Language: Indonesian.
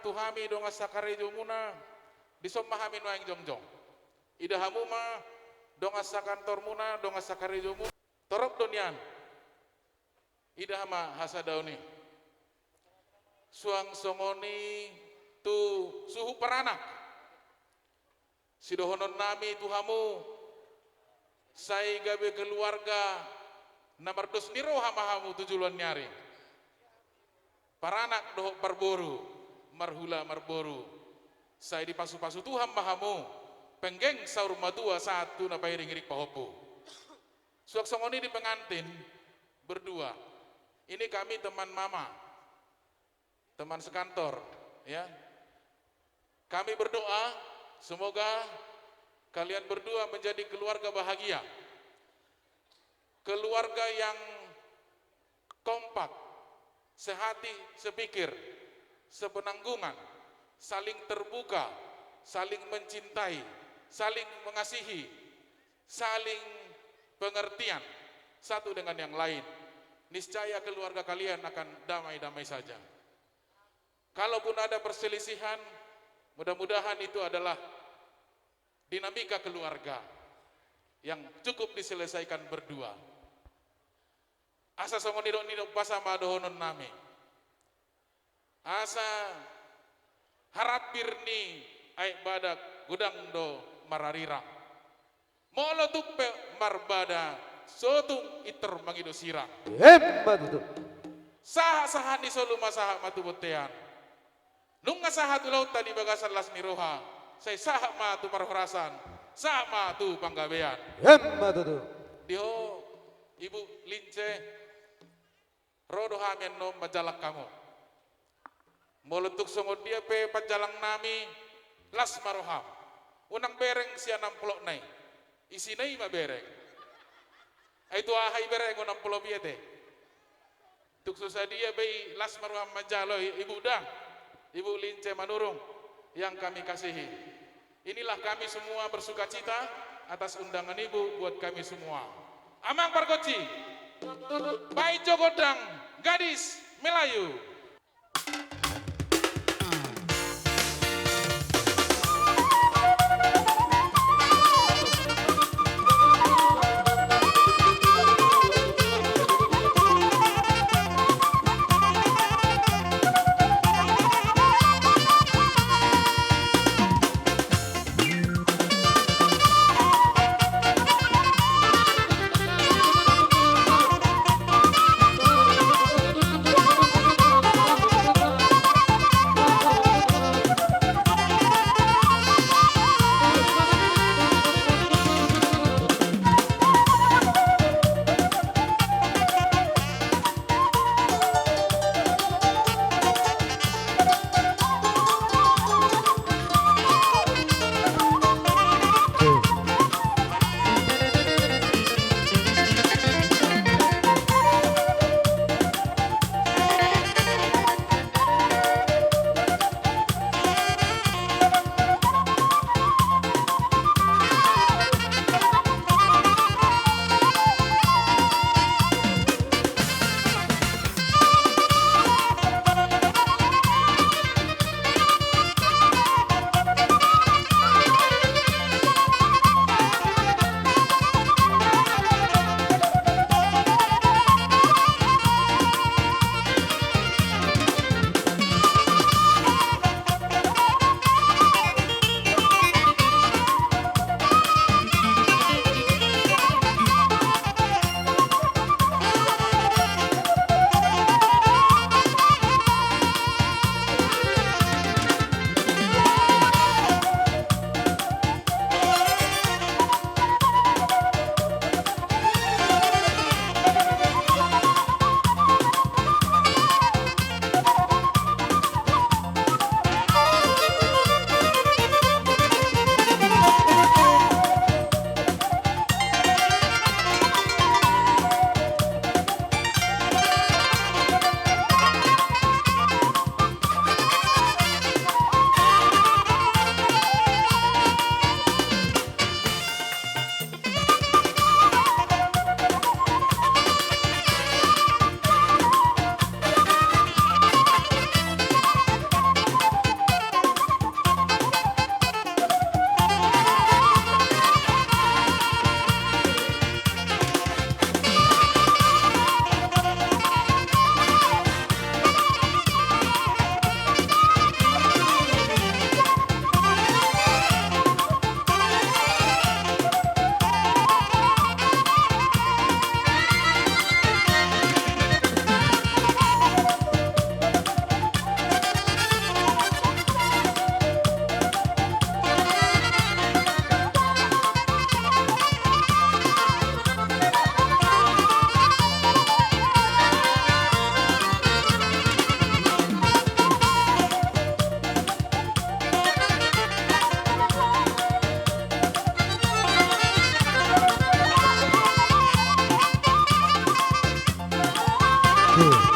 tuhami donga sakare jomuna disomahami noang jongjong. Ida hamuma donga sakantor muna donga sakare jomu torok donian. Ida hama hasadauni. Suang songoni tu suhu paranak. Sidohonon nami tuhamu sai gabe keluarga namar dos niro hamahamu tujuan nyari. Paranak dohok parboru marhula marboru. Sai di pasu-pasu Tuhan mahamu penggeng saur madua satu napai ringirik pahopo. Suak songoni di pengantin berdua. Ini kami teman mama, teman sekantor, ya. Kami berdoa semoga kalian berdua menjadi keluarga bahagia, keluarga yang kompak, sehati, sepikir, sepenanggungan, saling terbuka, saling mencintai, saling mengasihi, saling pengertian satu dengan yang lain. Niscaya keluarga kalian akan damai-damai saja. Kalaupun ada perselisihan, mudah-mudahan itu adalah dinamika keluarga yang cukup diselesaikan berdua. Asa songo nidok pasama dohonon nami. Asa harap birni ai badak gudang do mararirang. Molo tuppe marbada sotung iter mangido sirang. Hebat itu. Saha-saha ni solu masaha matu botean. Nunga saha tu laut tadi bagasan las niroha. Saya saha matu parhorasan. Saha matu panggabean. Hebat itu. Dio Ibu Lince rodo hamen no majalak kamu. Molutuk songo dia pe pajalang nami las maroham. Unang bereng sia 60 nai. Isi nai ma bereng. Itu ahai bereng unang pulau biete. Tuk susah dia bei las maroham majalo ibu dang. Ibu Lince Manurung yang kami kasihi. Inilah kami semua bersuka cita atas undangan ibu buat kami semua. Amang Pargoci, Pai Jogodang, Gadis Melayu. Madu.